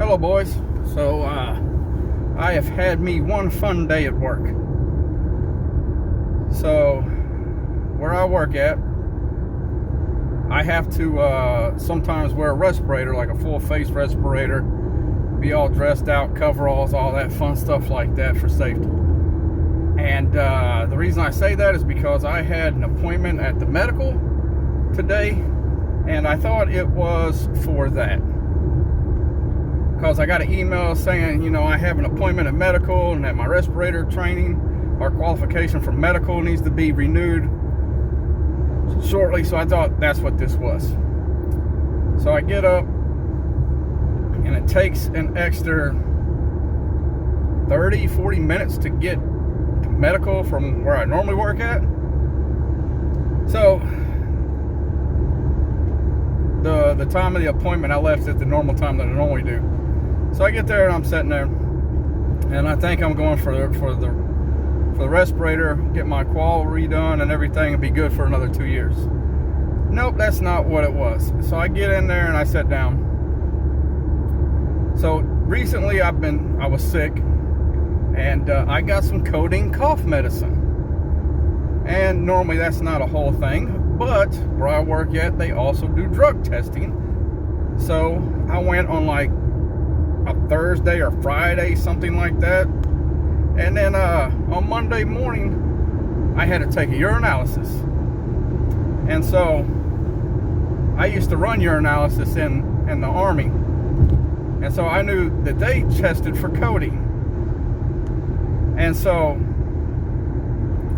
Hello boys. So I have had me one fun day at work. So where I work at, I have to sometimes wear a respirator, like a full face respirator, be all dressed out, coveralls, all that fun stuff like that for safety. And the reason I say that is because I had an appointment at the medical today, and I thought it was for that. Because I got an email saying, you know, I have an appointment at medical and that my respirator training or qualification for medical needs to be renewed shortly. So I thought that's what this was. So I get up and it takes an extra 30-40 minutes to get to medical from where I normally work at. So the time of the appointment, I left at the normal time that I normally do. So I get there and I'm sitting there, and I think I'm going for the respirator, get my Qual redone and everything, and be good for another 2 years. Nope, that's not what it was. So I get in there and I sit down. So recently I was sick, and I got some codeine cough medicine. And normally that's not a whole thing, but where I work at, they also do drug testing. So I went on like a Thursday or Friday, something like that. And then on Monday morning, I had to take a urinalysis. And so I used to run urinalysis in the Army. And so I knew that they tested for codeine. And so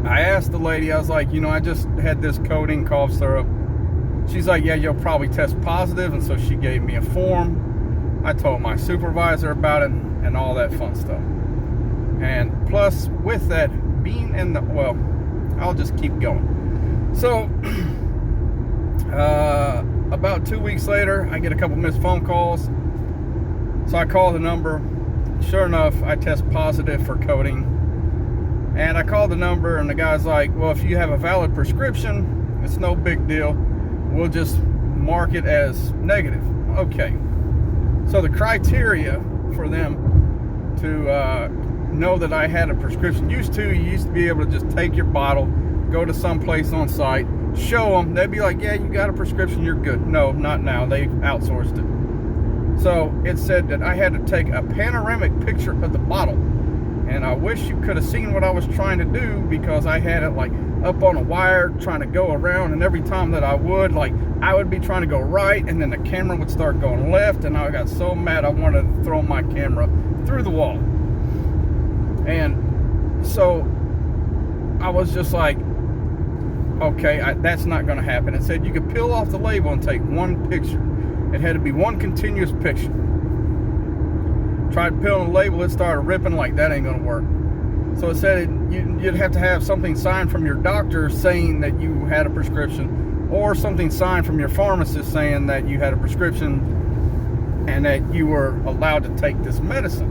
I asked the lady, I was like, you know, I just had this codeine cough syrup. She's like, yeah, you'll probably test positive. And so she gave me a form. I told my supervisor about it and all that fun stuff. And plus, with that being in the, well, I'll just keep going. So, about 2 weeks later, I get a couple missed phone calls. So I call the number. Sure enough, I test positive for codeine. And I called the number, and the guy's like, well, if you have a valid prescription, it's no big deal. We'll just mark it as negative. Okay. So the criteria for them to know that I had a prescription, you used to be able to just take your bottle, go to some place on site, show them, they'd be like, yeah, you got a prescription, you're good. No, not now, they outsourced it. So it said that I had to take a panoramic picture of the bottle. And I wish you could have seen what I was trying to do, because I had it like up on a wire trying to go around, and every time that I would, like, I would be trying to go right, and then the camera would start going left, and I got so mad I wanted to throw my camera through the wall. And so I was just like, okay, that's not going to happen. It said you could peel off the label and take one picture. It had to be one continuous picture. Tried peeling the label, it started ripping. Like, that ain't gonna work. So it said you'd have to have something signed from your doctor saying that you had a prescription, or something signed from your pharmacist saying that you had a prescription and that you were allowed to take this medicine.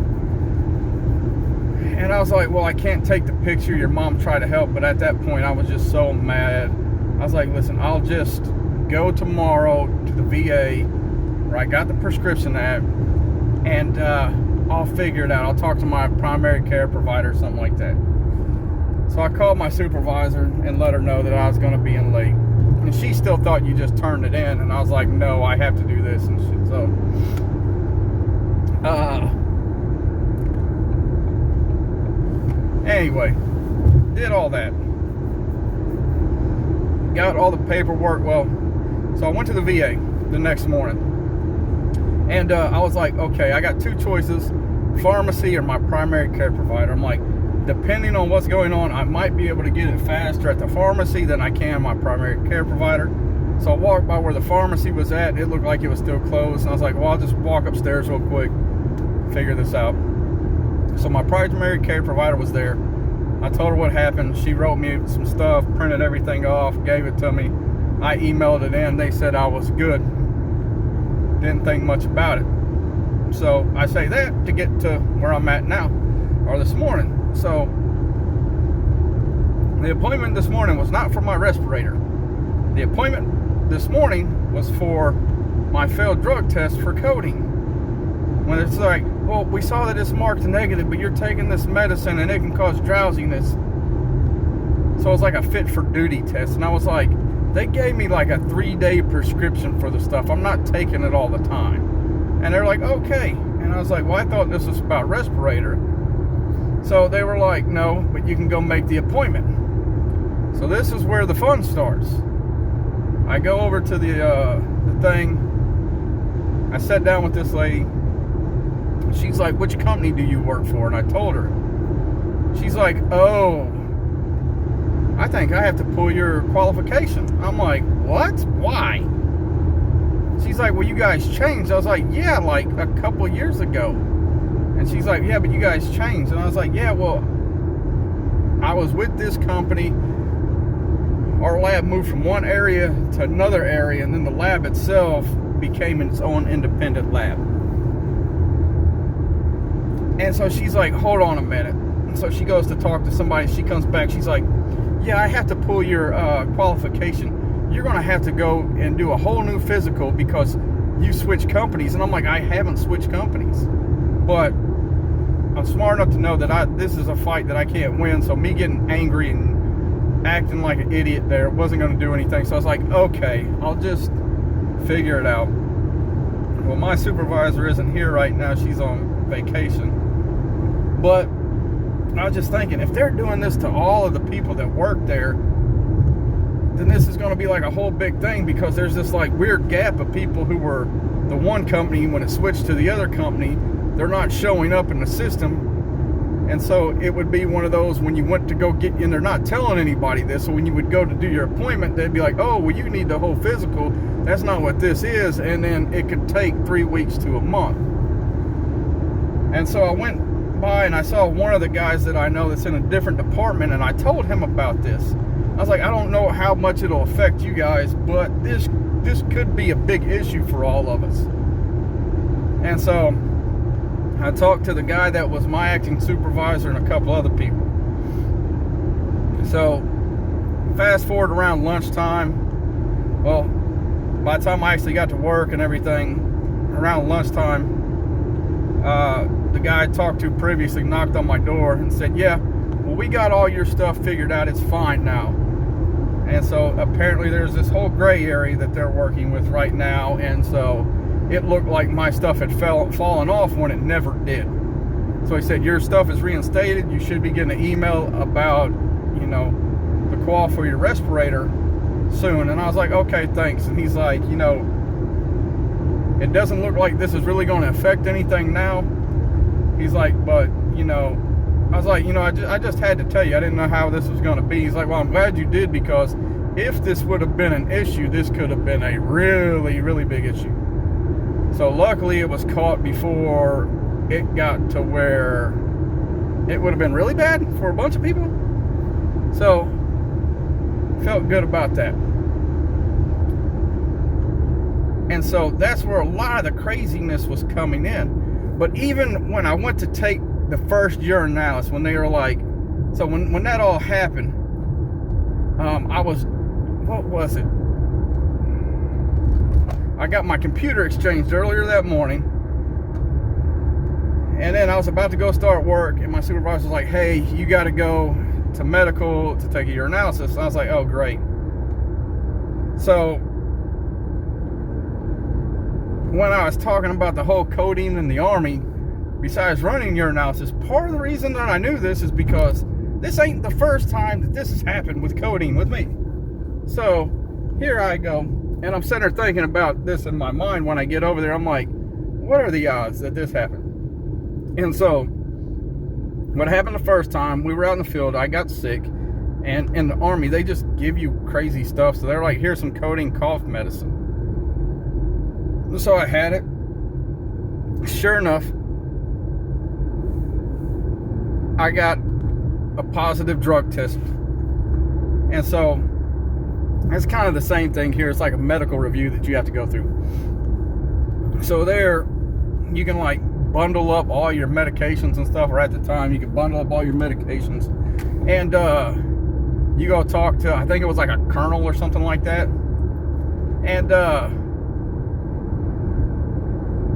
And I was like, well, I can't take the picture. Your mom tried to help, but at that point I was just so mad. I was like, listen, I'll just go tomorrow to the VA where I got the prescription at, and I'll figure it out. I'll talk to my primary care provider or something like that. So I called my supervisor and let her know that I was going to be in late. And she still thought you just turned it in. And I was like, no, I have to do this and shit. So, anyway, did all that. Got all the paperwork. Well, so I went to the VA the next morning. And I was like, okay, I got two choices, pharmacy or my primary care provider. I'm like, depending on what's going on, I might be able to get it faster at the pharmacy than I can my primary care provider. So I walked by where the pharmacy was at. It looked like it was still closed. And I was like, well, I'll just walk upstairs real quick, figure this out. So my primary care provider was there. I told her what happened. She wrote me some stuff, printed everything off, gave it to me. I emailed it in. They said I was good. Didn't think much about it. So I say that to get to where I'm at now, or this morning. So the appointment this morning was not for my respirator. The appointment this morning was for my failed drug test for codeine. When And it's like, well, we saw that it's marked negative, but you're taking this medicine and it can cause drowsiness. So it's like a fit for duty test. And I was like, they gave me like a 3-day prescription for the stuff. I'm not taking it all the time. And they're like, okay. And I was like, well, I thought this was about respirator. So they were like, no, but you can go make the appointment. So this is where the fun starts. I go over to the thing. I sat down with this lady. She's like, which company do you work for? And I told her. She's like, oh, I think I have to pull your qualification. I'm like, what? Why? She's like, well, you guys changed. I was like, yeah, like a couple years ago. And she's like, yeah, but you guys changed. And I was like, yeah, well, I was with this company. Our lab moved from one area to another area, and then the lab itself became its own independent lab. And so she's like, hold on a minute. And so she goes to talk to somebody. She comes back. She's like, yeah, I have to pull your qualification. You're going to have to go and do a whole new physical because you switched companies. And I'm like, I haven't switched companies. But I'm smart enough to know that this is a fight that I can't win. So me getting angry and acting like an idiot there wasn't going to do anything. So I was like, okay, I'll just figure it out. Well, my supervisor isn't here right now. She's on vacation. But I was just thinking, if they're doing this to all of the people that work there, then this is going to be like a whole big thing, because there's this like weird gap of people who were the one company, when it switched to the other company, they're not showing up in the system. And so it would be one of those, when you went to go get in, they're not telling anybody this. So when you would go to do your appointment, they'd be like, oh, well, you need the whole physical. That's not what this is. And then it could take 3 weeks to a month. And so I went by and I saw one of the guys that I know that's in a different department, and I told him about this. I was like, I don't know how much it'll affect you guys, but this could be a big issue for all of us. And so I talked to the guy that was my acting supervisor and a couple other people. So fast forward around lunchtime. Well, by the time I actually got to work and everything, around lunchtime, the guy I talked to previously knocked on my door and said, yeah, well, we got all your stuff figured out. It's fine now. And so apparently there's this whole gray area that they're working with right now. And so it looked like my stuff had fallen off when it never did. So he said, your stuff is reinstated. You should be getting an email about, the qual for your respirator soon. And I was like, okay, thanks. And he's like, it doesn't look like this is really going to affect anything now. He's like, but, I was like, I just had to tell you. I didn't know how this was going to be. He's like, well, I'm glad you did, because if this would have been an issue, this could have been a really, really big issue. So luckily it was caught before it got to where it would have been really bad for a bunch of people. So felt good about that. And so that's where a lot of the craziness was coming in. But even when I went to take the first urinalysis, when they were like, so when that all happened, what was it? I got my computer exchanged earlier that morning. And then I was about to go start work, and my supervisor was like, hey, you got to go to medical to take a urinalysis. And I was like, oh, great. So when I was talking about the whole coding in the Army, besides running urinalysis, part of the reason that I knew this is because this ain't the first time that this has happened with coding with me. So here I go, and I'm sitting there thinking about this in my mind. When I get over there, I'm like, what are the odds that this happened? And so what happened the first time, we were out in the field, I got sick, and in the Army, they just give you crazy stuff. So they're like, here's some codeine cough medicine. So I had it. Sure enough, I got a positive drug test. And so it's kind of the same thing here. It's like a medical review that you have to go through. So there, you can like bundle up all your medications and stuff, or at the time, you can bundle up all your medications. And you go talk to, I think it was like a colonel or something like that. And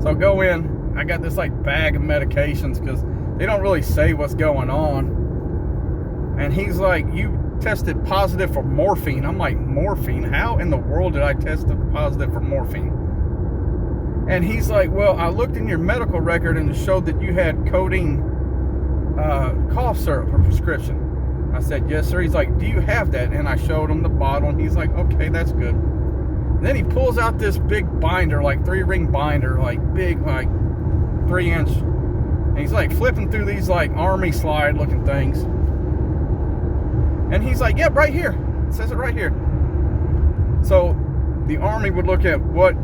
so go in, I got this like bag of medications because they don't really say what's going on. And he's like, you tested positive for morphine. I'm like, morphine? How in the world did I test positive for morphine? And he's like, well, I looked in your medical record and it showed that you had codeine cough syrup for prescription. I said, yes, sir. He's like, do you have that? And I showed him the bottle, and he's like, okay, that's good. And then he pulls out this big binder, like 3-ring binder, like big, like 3-inch. And he's like flipping through these like army slide looking things. And he's like, yep, right here. It says it right here. So the army would look at what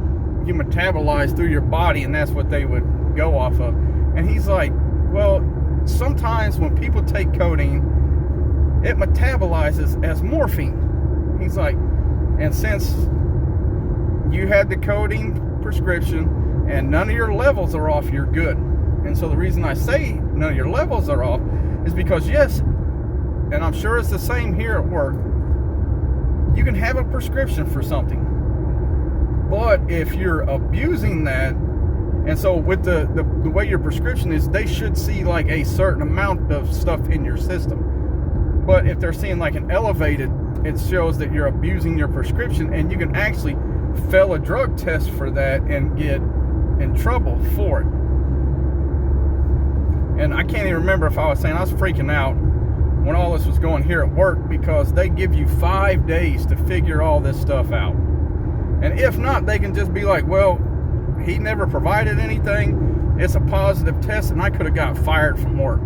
you metabolize through your body, and that's what they would go off of. And he's like, well, sometimes when people take codeine, it metabolizes as morphine. He's like, and since you had the codeine prescription and none of your levels are off, you're good. And so the reason I say none of your levels are off is because, yes, and I'm sure it's the same here at work, you can have a prescription for something. But if you're abusing that, and so with the way your prescription is, they should see like a certain amount of stuff in your system. But if they're seeing like an elevated, it shows that you're abusing your prescription, and you can actually fail a drug test for that and get in trouble for it. And I can't even remember if I was saying I was freaking out when all this was going here at work, because they give you 5 days to figure all this stuff out. And if not, they can just be like, well, he never provided anything. It's a positive test, and I could have got fired from work.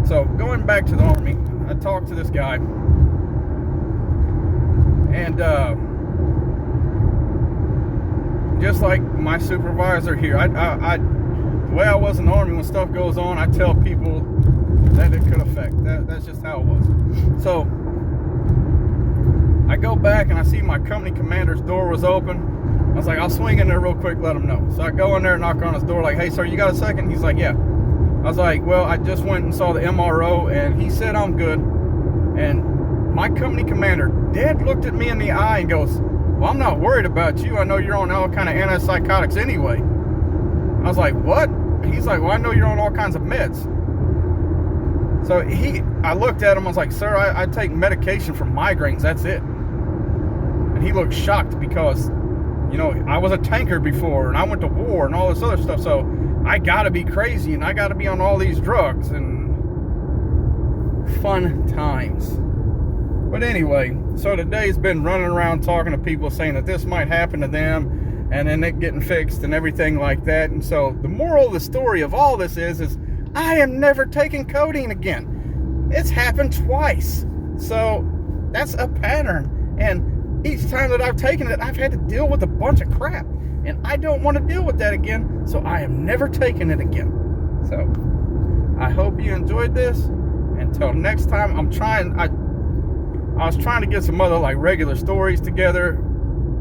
So going back to the Army, I talked to this guy, and just like my supervisor here, the way I was in the Army, when stuff goes on, I tell people that it could affect. That's just how it was. So I go back and I see my company commander's door was open. I was like, I'll swing in there real quick, let him know. So I go in there and knock on his door, like, hey, sir, you got a second? He's like, yeah. I was like, well, I just went and saw the MRO, and he said I'm good. And my company commander dead looked at me in the eye and goes, well, I'm not worried about you. I know you're on all kind of antipsychotics anyway. I was like, what? He's like, well, I know you're on all kinds of meds. So I looked at him, I was like, sir, I take medication for migraines, that's it. And he looked shocked because, you know, I was a tanker before, and I went to war and all this other stuff, so I gotta be crazy, and I gotta be on all these drugs, and fun times. But anyway, so today's been running around talking to people saying that this might happen to them, and then it getting fixed and everything like that. And so the moral of the story of all this is I am never taking codeine again. It's happened twice. So that's a pattern. And each time that I've taken it, I've had to deal with a bunch of crap. And I don't want to deal with that again. So I am never taking it again. So I hope you enjoyed this. Until next time, I was trying to get some other like regular stories together.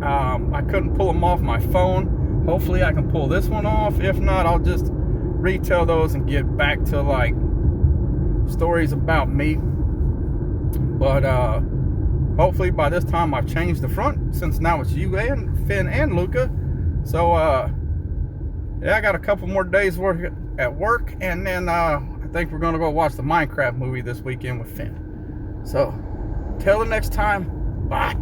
I couldn't pull them off my phone. Hopefully I can pull this one off. If not, I'll just retell those and get back to like stories about me. But hopefully by this time I've changed the front, since now it's you and Finn and Luca. So yeah, I got a couple more days work at work, and then I think we're gonna go watch the Minecraft movie this weekend with Finn. So till the next time, bye.